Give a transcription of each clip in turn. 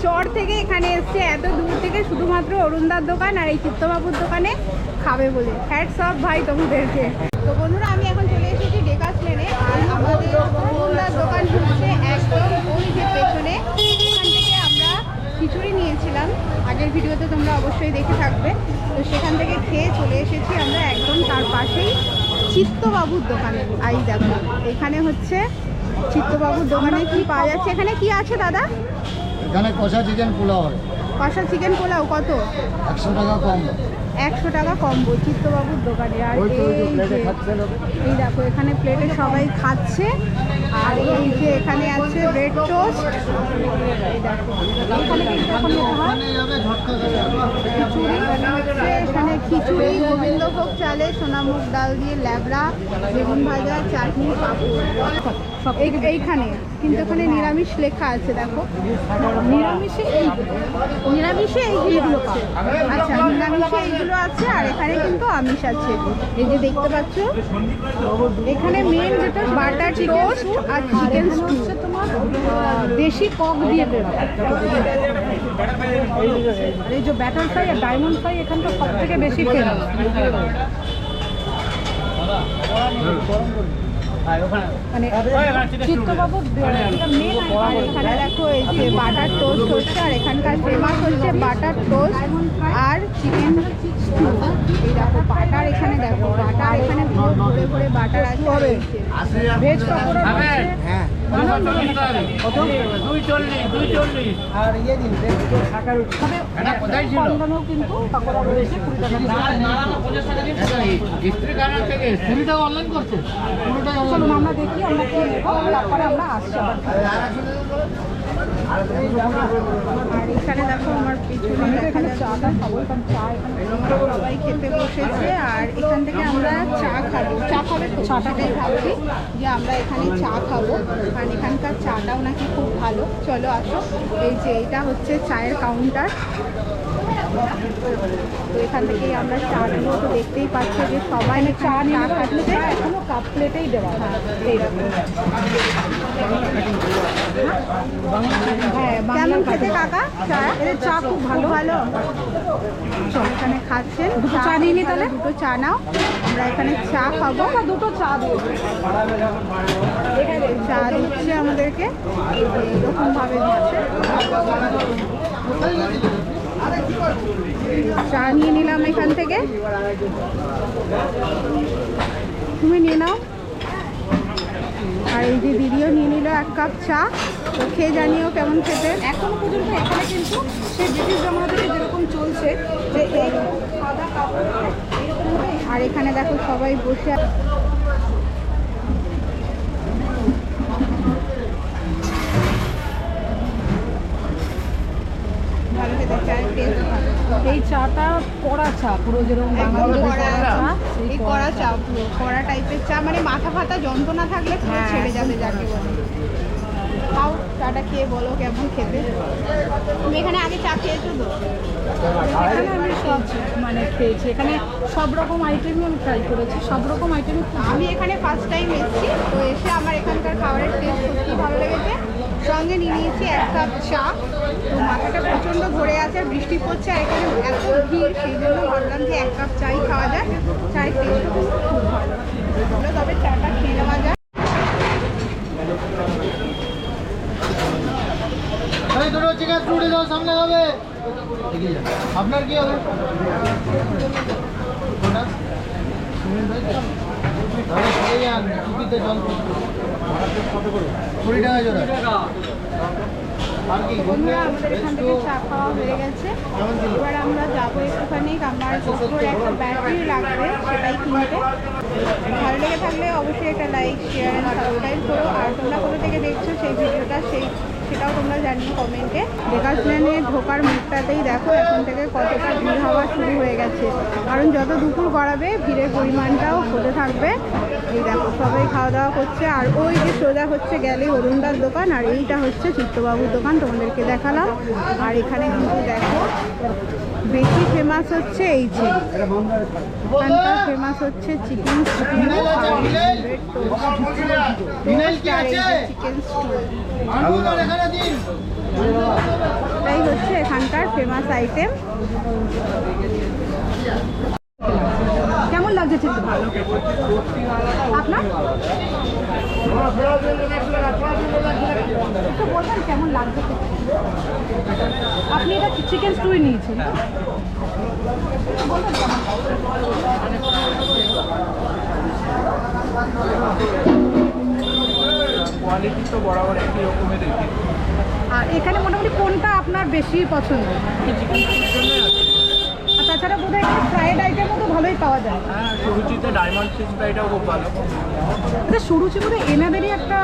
চর থেকে এখানে এসছে, এত দূর থেকে শুধুমাত্র অরুণদার দোকান আর এই চিত্তবাবুর দোকানে খাবে বলে। হ্যাটস অফ ভাই তোমাদেরকে। তো বন্ধুরা আমি এখন চলে এসেছি ডেকাস লেনে, আর আমাদের অরুণদার দোকান হচ্ছে একদম ওই যে পেছনে। ওখান থেকে আমরা খিচুড়ি নিয়েছিলাম, আগের ভিডিওতে তোমরা অবশ্যই দেখে থাকবে। তো সেখান থেকে খেয়ে চলে এসেছি আমরা একদম তার পাশেই চিত্তবাবুর দোকানে। আই দেখো এখানে হচ্ছে চিত্তবাবুর দোকানে কি পাওয়া যাচ্ছে। এখানে কি আছে দাদা? এখানে কষা চিকেন পোলাও হয়। কষা চিকেন পোলাও কত? 100 টাকা কম। 100 টাকা কম্বো চিত্তবাবুর দোকানে। আর এই দেখো এখানে প্লেটে সবাই খাচ্ছে। আর এই যে এখানে আছে ব্রেড টোস্ট। এই দেখো এখানে কিন্তু এখন খিচুড়ি হচ্ছে, এখানে খিচুড়ি, গোবিন্দভোগ চালে, সোনামুগ ডাল দিয়ে ল্যাবড়া, বেগুন ভাজা, চাটনি, পাঁপড় এইখানে। কিন্তু এখানে নিরামিষ লেখা আছে, দেখো নিরামিষে এইগুলো আছে। আচ্ছা নিরামিষে এইগুলো আছে, আর এখানে কিন্তু আমিষ আছে। এই যে দেখতে পাচ্ছ এখানে মেন যেটা বাটার টোস্ট আর চিকেন স্টু, তোমার দেশি কক দিয়ে দেবে। আর এই যে ব্যাটার ফ্রাই আর ডায়মন্ড ফ্রাই এখানটা সব থেকে বেশি ফেমাস। মানে চিত্তবাবুর মেন। আর এখানে দেখো এই যে বাটার টোস্ট হচ্ছে, আর এখানকার ফেমাস হচ্ছে বাটার টোস্ট আর চিকেন স্টু। এই দেখো বাটার, এখানে দেখো বাটার, এখানে ঘুরে ঘুরে বাটার আছে। ভেজ পকোড়া আর ইয়ে দিন কিন্তু পকোড়া রয়েছে 20 টাকা। অনলাইন করছে। চলুন আমরা দেখি আমরা কি নেবো, তারপরে আমরা আসছি। আর এখানে দেখো আমার পিছনে এখানে চাটা খাবো, কারণ চা এখানে সবাই খেতে বসেছে। আর এখান থেকে আমরা চা খাবো। চা খাবে তো? চাটাই ভাবছি যে আমরা এখানে চা খাবো, কারণ এখানকার চাটাও নাকি খুব ভালো। চলো আসো। এই যে এইটা হচ্ছে চায়ের কাউন্টার। তো এখান থেকেই আমরা চা নেবো। তো দেখতেই পাচ্ছি যে সবাই চা খাচ্ছে, এখনো কাপ প্লেটেই দেওয়া। হ্যাঁ কেমন খেতে কাকা চা? চা খুব ভালো ভালো। এখানে খাচ্ছেন, দুটো চা নিয়ে নি তাহলে? দুটো চা নাও, আমরা এখানে চা খাবো। দুটো চা দেবো। চা দিচ্ছে আমাদেরকে এরকম ভাবে দিচ্ছে। চা নিয়ে নিলাম এখান থেকে, তুমি নিয়ে নাও। আর এই যে দিদিও নিয়ে নিল 1 কাপ চা। তো খেয়ে জানিও কেমন খেতে। এখনো পর্যন্ত এখানে কিন্তু সে ব্রিটিশ জমানা থেকে যেরকম চলছে যে এই সাদা কাপড়। আর এখানে দেখো সবাই বসে ভালো খেতে। চায়ের টেস্ট ভালো। এই চাটা কড়া চা, পুরো যেরকম এই কড়া চা, পুরো কড়া টাইপের চা, মানে মাথা ফাতা যন্ত্রণা থাকলে পুরো ছেড়ে যাবে যাকে বলে। খাও চাটা খেয়ে বলো কেমন খেতে। তুমি এখানে আগে চা খেয়েছো তো? এখানে আমি সব মানে খেয়েছি, এখানে সব রকম আইটেমই আমি ট্রাই করেছি, সব রকম আইটেমই। আমি এখানে ফার্স্ট টাইম এসেছি, তো এসে আমার এখানকার খাবারের টেস্ট সত্যি ভালো লেগেছে। সঙ্গে নিয়ে নিয়েছি 1 কাপ চা। তো মাথাটা প্রচণ্ড ভরে আছে, বৃষ্টি পড়ছে, আর এখানে এত ভিড়, সেই জন্য ভাবলাম যে 1 কাপ চাই খাওয়া যায়। চায়ের টেস্টও কিন্তু খুব ভালো। তবে চাটা খেয়ে নেওয়া যায়। সামনে হবে আপনার কি হবে? 20 টাকা জোড়া। বন্ধুরা আমাদের এখান থেকে চা খাওয়া হয়ে গেছে। এবার আমরা যাবো একটুখানি, আমার গোপ্রোর একটা ব্যাটারি লাগবে, সেটাই কিনতে। ভালো লেগে থাকলে অবশ্যই একটা লাইক, শেয়ার অ্যান্ড সাবস্ক্রাইব করো। আর তোমরা কোথা থেকে দেখছো সেই ভিডিওটা সেটাও তোমরা জানিও কমেন্টে। ডেকাস লেনে ঢোকার মুখটাতেই দেখো এখন থেকে কতটা ভিড় হওয়া শুরু হয়ে গেছে, কারণ যত দুপুর গড়াবে ভিড়ের পরিমাণটাও হতে থাকবে। এই দেখো সবাই খাওয়া দাওয়া করছে। আর ওই যে সোজা হচ্ছে গেলে অরুণদার দোকান, আর এইটা হচ্ছে চিত্তবাবুর দোকান, তোমাদেরকে দেখালাম। আর এখানে কিন্তু দেখো বেশি ফেমাস হচ্ছে এই যে এখানকার ফেমাস হচ্ছে চিকেন স্টু চিকেন স্টু। তাই এখানকার ফেমাস আইটেম। কেমন লাগছে চিত্র? আপনার একটু বলবেন কেমন লাগছে? আপনি এটা চিকেন স্টুই নিয়েছেন, বলবেন কেমন? কোয়ালিটি তো বরাবর একই রকমের রেখে। আর এখানে মোটামুটি কোনটা আপনার বেশি পছন্দ? আর তাছাড়া বোধহয় এখানে ফ্রাইড আইটেমও তো ভালোই পাওয়া যায়। হ্যাঁ, সুরুচিতে ডায়মন্ড ফিশ ফ্রাইটাও খুব ভালো। আচ্ছা, সুরুচি বোধ হয় এনাদেরই একটা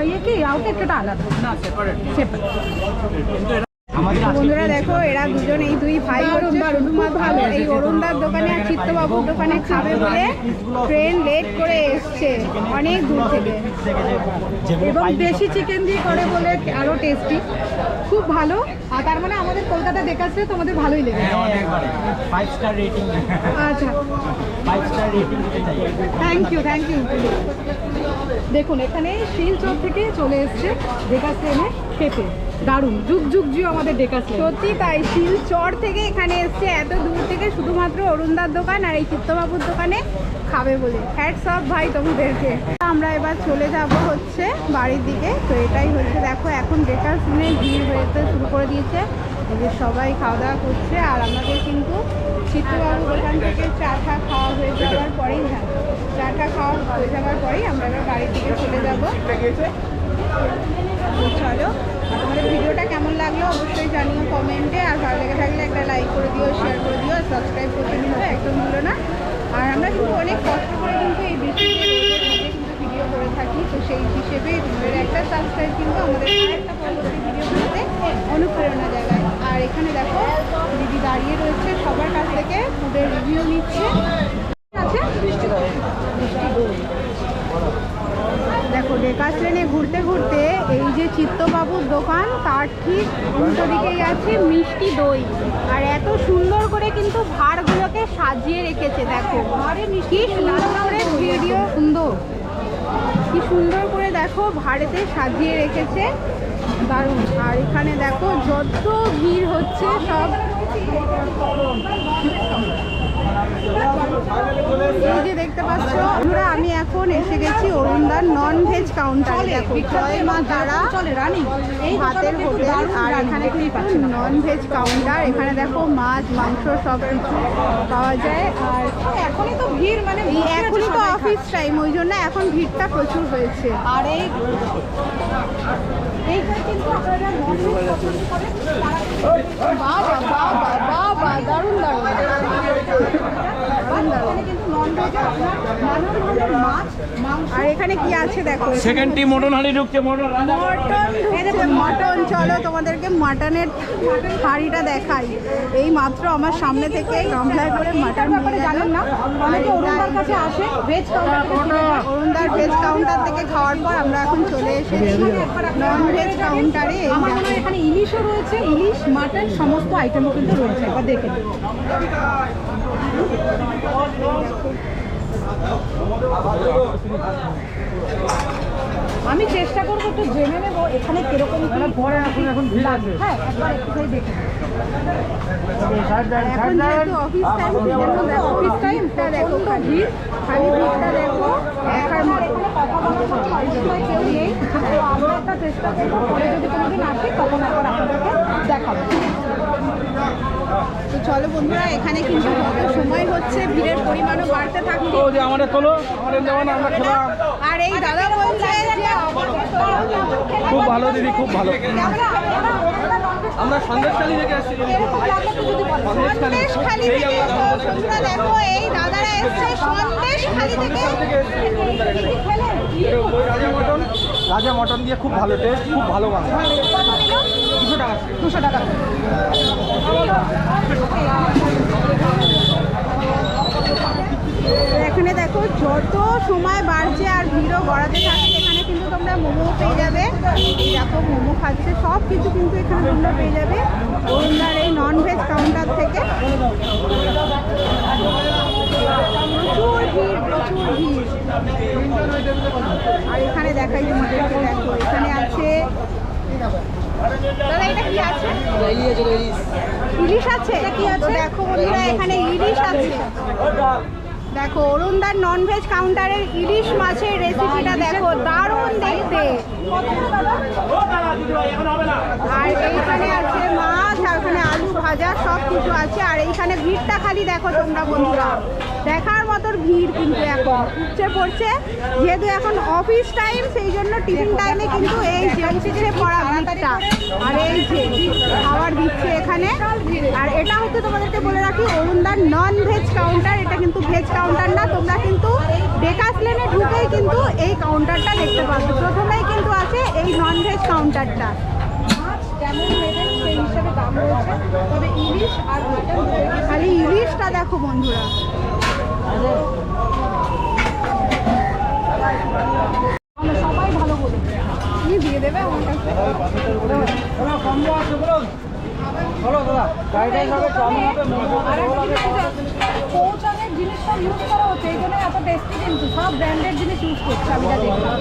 ইয়ে কি আউটলেট, একটা আলাদা না, সেপারেট। কিন্তু বন্ধুরা দেখো, এরা দুজন এই দুই ভাই হচ্ছে খুব ভালো। এই অরুণদার দোকানে আর চিত্তবাবুর দোকানে খাবে বলে ট্রেন লেট করে এসছে অনেক দূর থেকে, এবং দেশি চিকেন দিয়ে করে বলে আরো টেস্টি, খুব ভালো। আর তার মানে আমাদের কলকাতা দেখাচ্ছে তোমাদের ভালোই লেগেছে। 5 স্টার রেটিং। আচ্ছা, 5 স্টার রেটিং দিতে চাই। Thank you, thank you. দেখুন, এখানে শিলচর থেকে চলে এসছে ডেকাস ট্রেনে খেতে। দারুণ, যুগ যুগ জিও আমাদের ডেকাস। সত্যি তাই, শিলচর থেকে এখানে এসছে এত দূর থেকে শুধুমাত্র অরুণদার দোকান আর এই চিত্তবাবুর দোকানে খাবে বলে। হ্যাটস অফ ভাই তোমাদেরকে। আমরা এবার চলে যাব হচ্ছে বাড়ির দিকে। তো এটাই হচ্ছে, দেখো এখন ডেকাস ট্রেনে ভিড় হতে শুরু করে দিয়েছে, এই যে সবাই খাওয়া দাওয়া করছে। আর আমাদের কিন্তু চিত্তবাবুর দোকান থেকে চা টা খাওয়া হয়ে যাওয়ার পরেই, হ্যাঁ চা টা খাওয়া হয়ে যাওয়ার পরেই আমরা এবার বাড়ির দিকে চলে যাবো। চলো, তোমাদের ভিডিওটা কেমন লাগলো অবশ্যই জানিও কমেন্টে। আর ভালো লেগে থাকলে একটা লাইক করে দিও, শেয়ার করে দিও, আর সাবস্ক্রাইব করতে কিন্তু একদম ভুলো না। আর আমরা কিন্তু অনেক কষ্ট করে কিন্তু এই বেশি ভিডিও করে থাকি, তো সেই হিসেবে তোমাদের একটা সাবস্ক্রাইব কিন্তু আমাদের একটা পরবর্তী ভিডিওগুলোতে অনুপ্রেরণা জায়গায়। আর এখানে দেখো দিদি দাঁড়িয়ে রয়েছে, সবার কাছ থেকে ফুডের রিভিউ নিচ্ছে। আছে দেখো, ডেকাস ট্রেনে ঘুরতে ঘুরতে এই যে চিত্তবাবুর দোকান, তার ঠিক উল্টো দিকেই আছে মিষ্টি দই। আর এত সুন্দর করে কিন্তু ভাঁড়গুলোকে সাজিয়ে রেখেছে। দেখো কি সুন্দর করে ভিডিও, সুন্দর কি সুন্দর করে দেখো ভাঁড়েতে সাজিয়ে রেখেছে, দারুণ। আর এখানে দেখো যত ভিড় হচ্ছে সব, এই যে দেখতে পাচ্ছ আমরা, আমি এখন এসে গেছি অরুণদার নন ভেজ কাউন্টারে। দেখো, জয় মা তারা এই হাতের হোটেল, আর এখানে কিন্তু নন ভেজ কাউন্টার। এখানে দেখো মাছ মাংস সব কিছু পাওয়া যায়। আর এখনই তো ভিড়, মানে এখনই তো অফিস টাইম, ওই জন্য এখন ভিড়টা প্রচুর হয়েছে। আর এইখানে কিন্তু আপনারা নন ভেজ পছন্দ করেন, বাবা বাবা বাবা, দারুণ দারুণ। আর এখানে কি আছে দেখো, সেকেন্ডটি মটন হাঁড়ি ঢুকছে। মটন, চলো তোমাদেরকে মাটনের হাঁড়িটা দেখাই। এই মাত্র আমার সামনে থেকে গামলায় করে মাটন নিয়ে জানেন না, অনেকে অরুণদার কাছে আসে ভেজ কাউন্টার, অরুণদার ভেজ কাউন্টার থেকে খাওয়ার পর আমরা এখন চলে এসেছি নন ভেজ কাউন্টারে। এখানে ইলিশও রয়েছে, ইলিশ মাটন সমস্ত আইটেমও কিন্তু রয়েছে, একবার দেখে নিন। আমি চেষ্টা করবো একটু জেনে নেবো এখানে কিরকম পরে এখন লাগে। হ্যাঁ, একবার একটুখানি দেখে এখন যেহেতু অফিস টাইম, অফিস টাইমটা দেখো, খালি ভিড়টা দেখো, একার মতো কেউ নেই। আমরা একটা চেষ্টা করবো, পরে যদি কোনোদিন আসি তখন একবার আপনাদেরকে দেখাবো। তো চলো বন্ধুরা, এখানে কিন্তু যত সময় হচ্ছে ভিড়ের পরিমাণও বাড়তে থাকবে। আমাদের তোলো, আমাদের যেমন আমরা খেলাম। আর এই দাদা বলছে যে খুব ভালো দিদি, খুব ভালো। আমরা সন্দেশখালী থেকে এসেছি। সন্দেশখালী থেকে বন্ধুরা দেখো, এই দাদারা এসছে সন্দেশখালী থেকে। রাজা মটন দিয়ে খুব ভালো টেস্ট, খুব ভালো মাংস। 200 টাকা। 200 টাকা। এখানে দেখো যত সময় বাড়ছে আর ভিড়ও গড়াতে থাকছে, এখানে কিন্তু তোমরা মোমো পেয়ে যাবে। দেখো মোমো খাচ্ছে, সব কিছু কিন্তু এখানে তোমরা পেয়ে যাবে অরুণদার এই নন ভেজ কাউন্টার থেকে। প্রচুর ভিড়, প্রচুর ভিড়। আর এখানে দেখাই তোমাদেরকে, দেখো এখানে আছে দাদা, এটা কি আছে? ইলিশ আছে কি আছে দেখো বন্ধুরা, এখানে ইলিশ আছে। দেখো অরুণদার ননভেজ কাউন্টারের ইলিশ মাছের রেসিপিটা দেখো, দারুণ দেখতে। আর এইখানে আছে মাছ, আর ওখানে আলু ভাজা সব কিছু আছে। আর এইখানে ভিড়টা খালি দেখো তোমরা বন্ধুরা, দেখার মতন ভিড় কিন্তু এখন উপচে পড়ছে। যেহেতু এখন অফিস টাইম, সেই জন্য টিফিন টাইমে কিন্তু এই যে উপচে পড়া ভিড়টা। আর এই যে খাবার দিচ্ছে এখানে। আর এটা হচ্ছে তোমাদেরকে বলে রাখি অরুণদার নন ভেজ কাউন্টার, এটা কিন্তু ভেজ কাউন্টার না। তোমরা কিন্তু ডেকাস লেনে ঢুকেই কিন্তু এই কাউন্টারটা দেখতে পাচ্ছ। প্রথমেই কিন্তু আছে এই নন ভেজ কাউন্টারটা। মাছ যেমন নেবেন সেই হিসাবে দাম রয়েছে, তবে ইলিশ আর মাটন খালি ইলিশটা দেখো বন্ধুরা। সবাই ভালো বলে তুমি দিয়ে দেবে আমার কাছে। পৌঁছানোর জিনিস সব ইউজ করা হচ্ছে, এই জন্য এত টেস্টি কিন্তু সব ব্র্যান্ডেড জিনিস ইউজ করছে আমি যা দেখলাম।